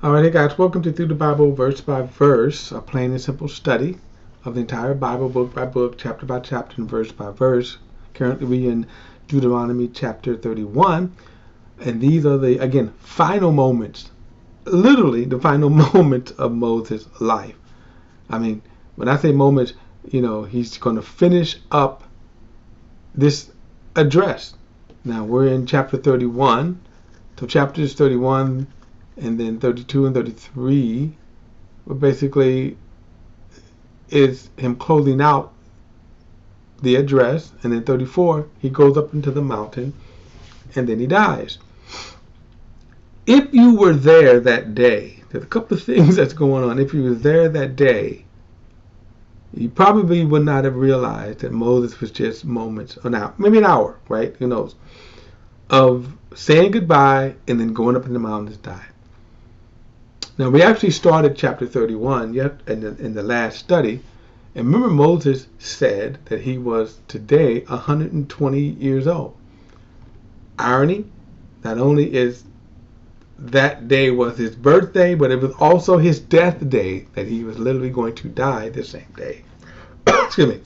All right, hey guys, welcome to Through the Bible Verse by Verse, a plain and simple study of the entire Bible, book by book, chapter by chapter, and verse by verse. Currently, we're in Deuteronomy chapter 31, and these are the, again, final moments, literally the final moments of Moses' life. I mean, when I say moments, he's going to finish up this address. Now, we're in chapter 31, so chapters 31 and then 32 and 33 basically is him closing out the address, and then 34 he goes up into the mountain and then he dies. If you were there that day, there's a couple of things that's going on. If you were there that day, you probably would not have realized that Moses was just moments, or now maybe an hour, right? Who knows? Of saying goodbye and then going up in the mountains to die. Now, we actually started chapter 31 in the last study. And remember, Moses said that he was today 120 years old. Irony, not only is that day was his birthday, but it was also his death day, that he was literally going to die the same day. Excuse me.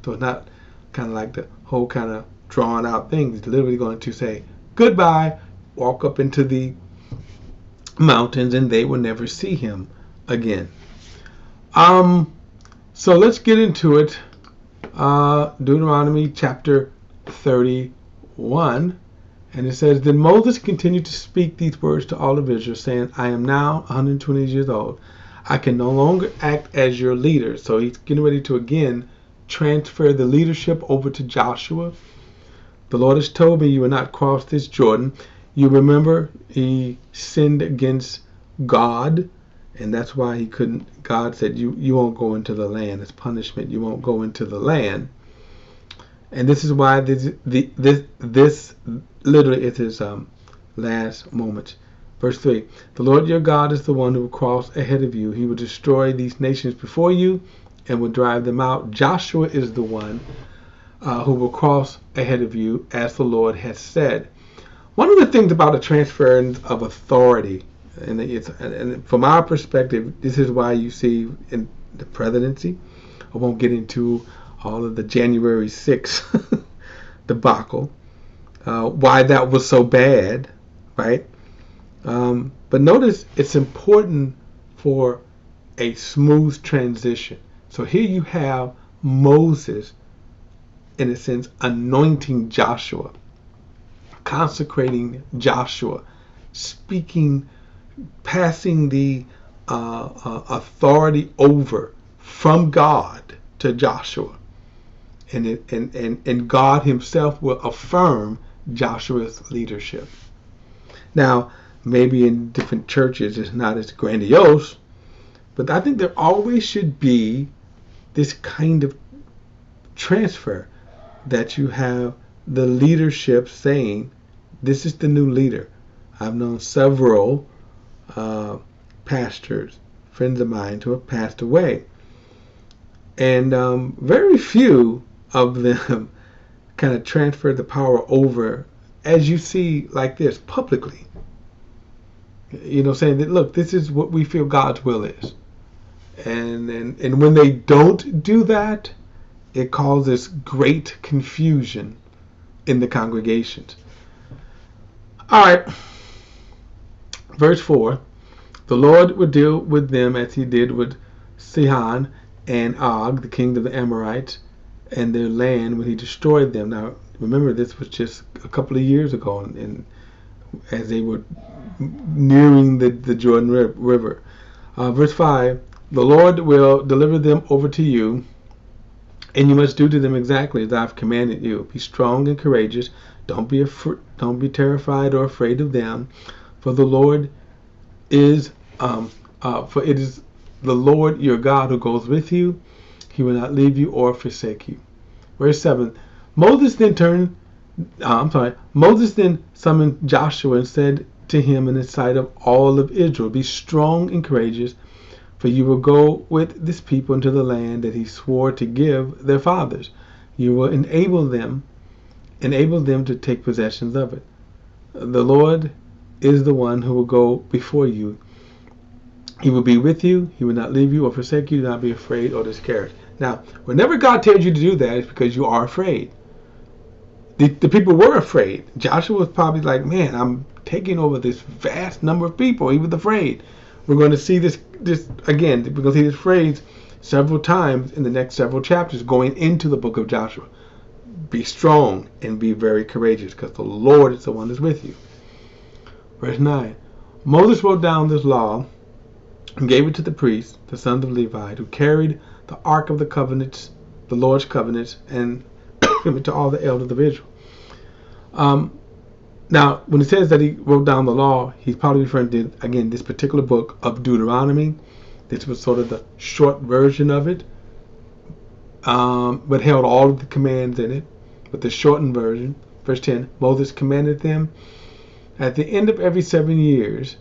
So it's not kind of like the whole kind of drawn out thing. He's literally going to say goodbye, walk up into the mountains, and they will never see him again. So let's get into it. Deuteronomy chapter 31, and it says, Then Moses continued to speak these words to all of Israel, saying, I am now 120 years old. I can no longer act as your leader. So he's getting ready to again transfer the leadership over to Joshua. The Lord has told me you will not cross this Jordan. You remember he sinned against God, and that's why he couldn't. God said, you won't go into the land. As punishment, you won't go into the land. And this is why this literally is his last moment. Verse 3, the Lord your God is the one who will cross ahead of you. He will destroy these nations before you and will drive them out. Joshua is the one who will cross ahead of you, as the Lord has said. One of the things about a transference of authority, and from our perspective, this is why you see in the presidency, I won't get into all of the January 6th debacle, why that was so bad, right? But notice it's important for a smooth transition. So here you have Moses, in a sense, anointing Joshua, consecrating Joshua, speaking, passing the authority over from God to Joshua, and God himself will affirm Joshua's leadership. Now, maybe in different churches it's not as grandiose, but I think there always should be this kind of transfer, that you have the leadership saying, this is the new leader. I've known several pastors, friends of mine, who have passed away. And very few of them kind of transferred the power over, as you see like this, publicly. Saying that, look, this is what we feel God's will is. And when they don't do that, it causes great confusion in the congregations. All right. Verse 4. The Lord would deal with them as he did with Sihon and Og, the kings of the Amorites, and their land when he destroyed them. Now, remember, this was just a couple of years ago, and as they were nearing the Jordan River. Verse 5. The Lord will deliver them over to you, and you must do to them exactly as I've commanded you. Be strong and courageous. Don't be terrified or afraid of them, for the Lord is for it is the Lord your God who goes with you. He will not leave you or forsake you. Verse 7. Moses then summoned Joshua and said to him in the sight of all of Israel, Be strong and courageous, for you will go with this people into the land that he swore to give their fathers. You will enable them to take possessions of it. The Lord is the one who will go before you. He will be with you. He will not leave you or forsake you. Do not be afraid or discouraged. Now, whenever God tells you to do that, it's because you are afraid. The people were afraid. Joshua was probably like, man, I'm taking over this vast number of people. He was afraid. We're going to see this again. We're going to see this phrase several times in the next several chapters going into the book of Joshua. Be strong and be very courageous, because the Lord is the one that's with you. Verse 9. Moses wrote down this law and gave it to the priests, the sons of Levi, who carried the ark of the covenants, the Lord's covenants, and to all the elders of Israel. Now, when it says that he wrote down the law, he's probably referring to, again, this particular book of Deuteronomy. This was sort of the short version of it, but held all of the commands in it, but the shortened version. Verse 10, Moses commanded them, at the end of every 7 years,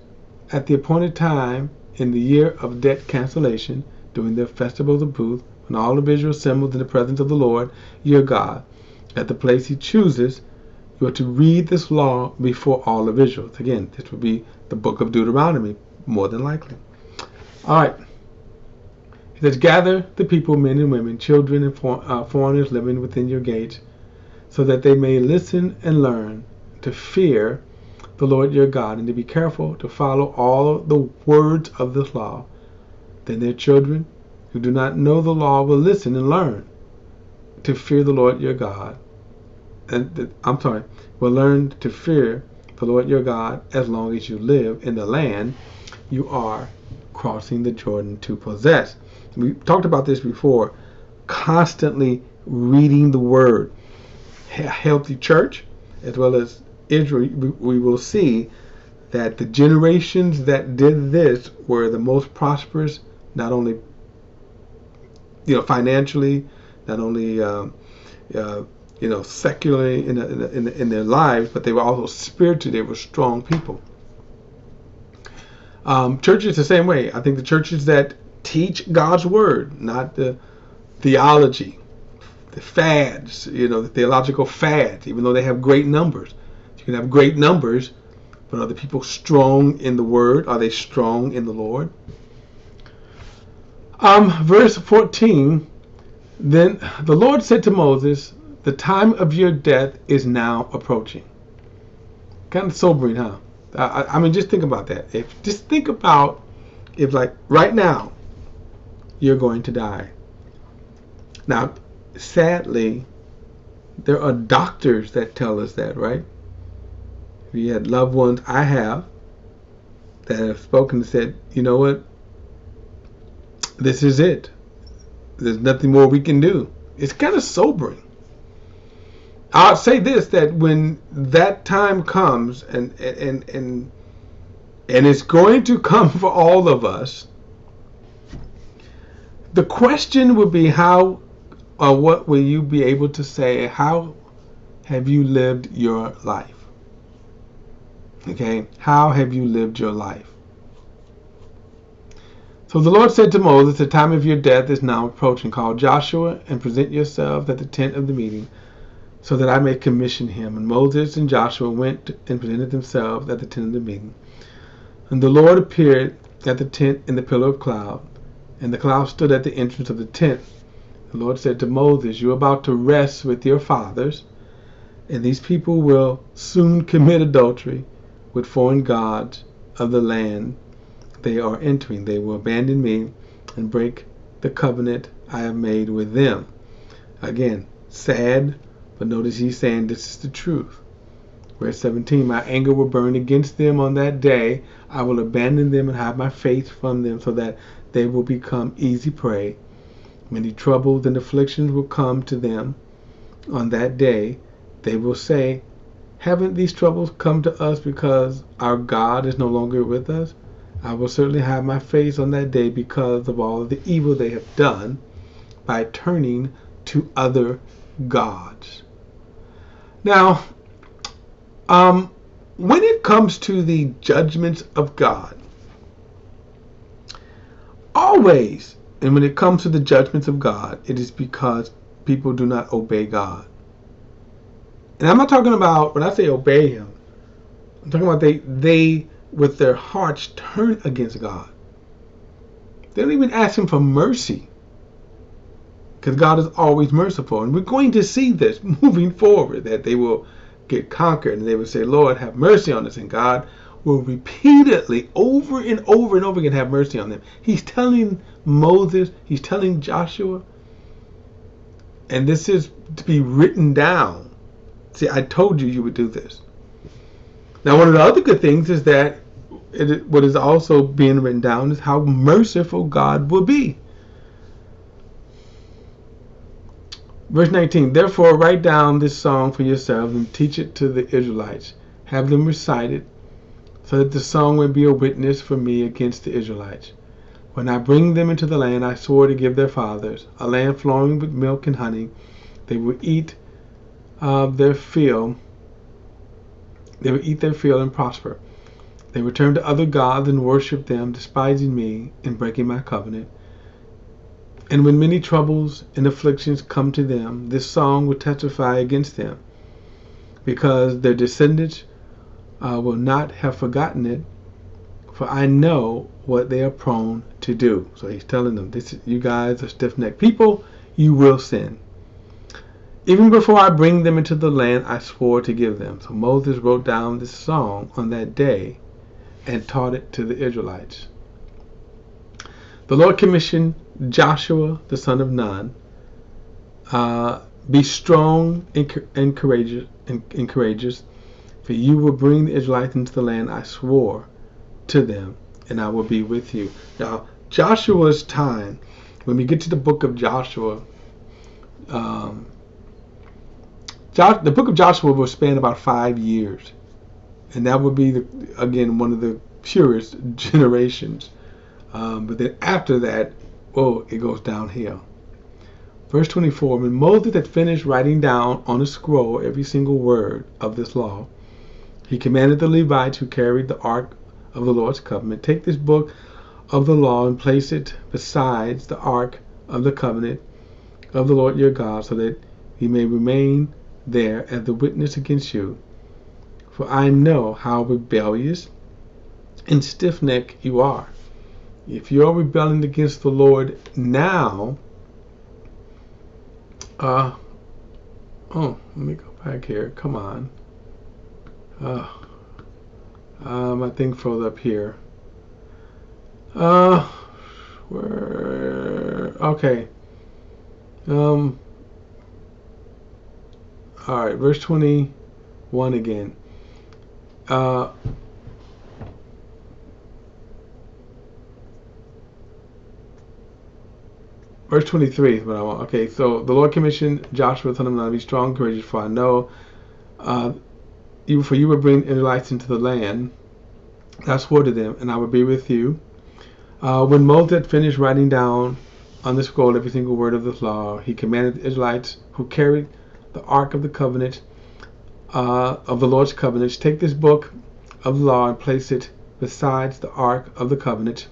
at the appointed time, in the year of debt cancellation, during the festivals of booths, when all of Israel assembles in the presence of the Lord your God, at the place he chooses, you are to read this law before all of Israel. Again, this would be the book of Deuteronomy, more than likely. All right. It says, gather the people, men and women, children and foreigners living within your gates, so that they may listen and learn to fear the Lord your God, and to be careful to follow all the words of this law. Then their children who do not know the law will listen and learn to fear the Lord your God. Will learn to fear the Lord your God as long as you live in the land you are crossing the Jordan to possess. We talked about this before. Constantly reading the Word. A healthy church, as well as Israel, we will see that the generations that did this were the most prosperous, not only financially, not only secularly in their lives, but they were also spiritually. They were strong people. Churches the same way. I think the churches that teach God's word, not the theology, the fads, the theological fads, even though they have great numbers. You can have great numbers, but are the people strong in the word? Are they strong in the Lord? Verse 14, then the Lord said to Moses, the time of your death is now approaching. Kind of sobering, huh? I mean, just think about that. Just think about if, like, right now, you're going to die. Now, sadly, there are doctors that tell us that, right? We had loved ones, I have, that have spoken and said, you know what? This is it. There's nothing more we can do. It's kind of sobering. I'll say this, that when that time comes, and it's going to come for all of us, the question would be how or what will you be able to say, how have you lived your life? Okay, how have you lived your life? So the Lord said to Moses, the time of your death is now approaching. Call Joshua and present yourselves at the tent of the meeting, so that I may commission him. And Moses and Joshua went and presented themselves at the tent of the meeting. And the Lord appeared at the tent in the pillar of cloud, and the cloud stood at the entrance of the tent. The Lord said to Moses, you are about to rest with your fathers, and these people will soon commit adultery with foreign gods of the land they are entering. They will abandon me and break the covenant I have made with them. Again, sad, but notice he's saying this is the truth. Verse 17, my anger will burn against them on that day. I will abandon them and hide my face from them, so that they will become easy prey. Many troubles and afflictions will come to them on that day. They will say, haven't these troubles come to us because our God is no longer with us? I will certainly hide my face on that day because of all of the evil they have done by turning to other gods. Now, when it comes to the judgments of God, always, and when it comes to the judgments of God, it is because people do not obey God. And I'm not talking about, when I say obey him, I'm talking about they with their hearts turn against God. They don't even ask him for mercy, because God is always merciful. And we're going to see this moving forward, that they will get conquered and they will say, Lord, have mercy on us. And God will repeatedly, over and over and over again, have mercy on them. He's telling Moses, he's telling Joshua, and this is to be written down. See, I told you would do this. Now, one of the other good things is that what is also being written down is how merciful God will be. Verse 19, therefore write down this song for yourselves and teach it to the Israelites. Have them recite it, so that the song may be a witness for me against the Israelites. When I bring them into the land I swore to give their fathers, a land flowing with milk and honey, they will eat their fill. They will eat their fill and prosper. They will turn to other gods and worship them, despising me and breaking my covenant. And when many troubles and afflictions come to them, this song will testify against them, because their descendants will not have forgotten it, for I know what they are prone to do. So he's telling them, you guys are stiff-necked people, you will sin. Even before I bring them into the land I swore to give them. So Moses wrote down this song on that day and taught it to the Israelites. The Lord commissioned Joshua, the son of Nun, be strong and courageous, for you will bring the Israelites into the land I swore to them, and I will be with you. Now, Joshua's time, when we get to the book of Joshua, the book of Joshua will span about 5 years, and that would be, again, one of the purest generations. But then after that, it goes downhill. Verse 24, when Moses had finished writing down on a scroll every single word of this law, he commanded the Levites who carried the ark of the Lord's covenant, take this book of the law and place it beside the ark of the covenant of the Lord your God, so that he may remain there as the witness against you. For I know how rebellious and stiff-necked you are. If you are rebelling against the Lord now, let me go back here. Come on. My thing froze up here. Okay. All right, verse 21 again. Verse 23 is what I want. Okay, so the Lord commissioned Joshua, son of Nun, be strong and courageous, for I know you will bring Israelites into the land I swore to them, and I will be with you. When Moses had finished writing down on the scroll every single word of this law, he commanded the Israelites who carried the ark of the covenant, of the Lord's covenant, take this book of the law and place it beside the ark of the covenant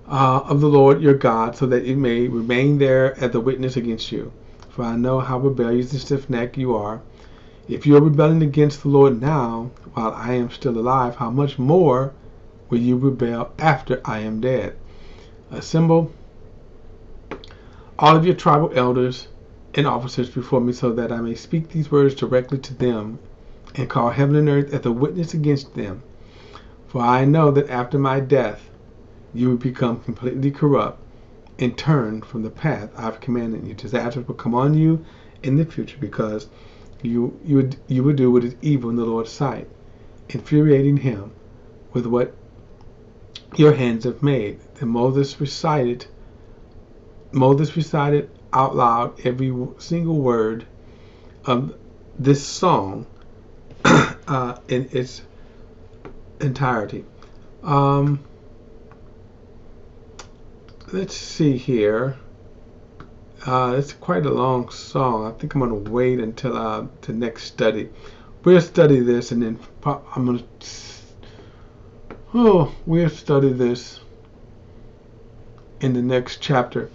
of the Lord your God, so that it may remain there as a witness against you. For I know how rebellious and stiff-necked you are. If you are rebelling against the Lord now, while I am still alive, how much more will you rebel after I am dead? Assemble all of your tribal elders and officers before me, so that I may speak these words directly to them and call heaven and earth as a witness against them. For I know that after my death you will become completely corrupt and turn from the path I have commanded you. Disaster will come on you in the future, because you would do what is evil in the Lord's sight, infuriating him with what your hands have made. Then Moses recited out loud every single word of this song in its entirety. Let's see here. It's quite a long song. I think I'm going to wait until the next study. We'll study this, and then I'm going to... we'll study this in the next chapter.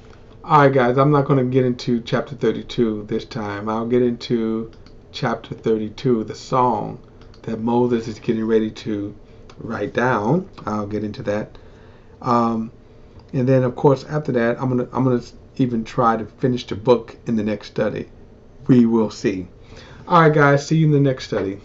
Alright guys, I'm not going to get into chapter 32 this time. I'll get into chapter 32, the song that Moses is getting ready to write down. I'll get into that And then, of course, after that, I'm gonna even try to finish the book in the next study. We will see. All right, guys. See you in the next study.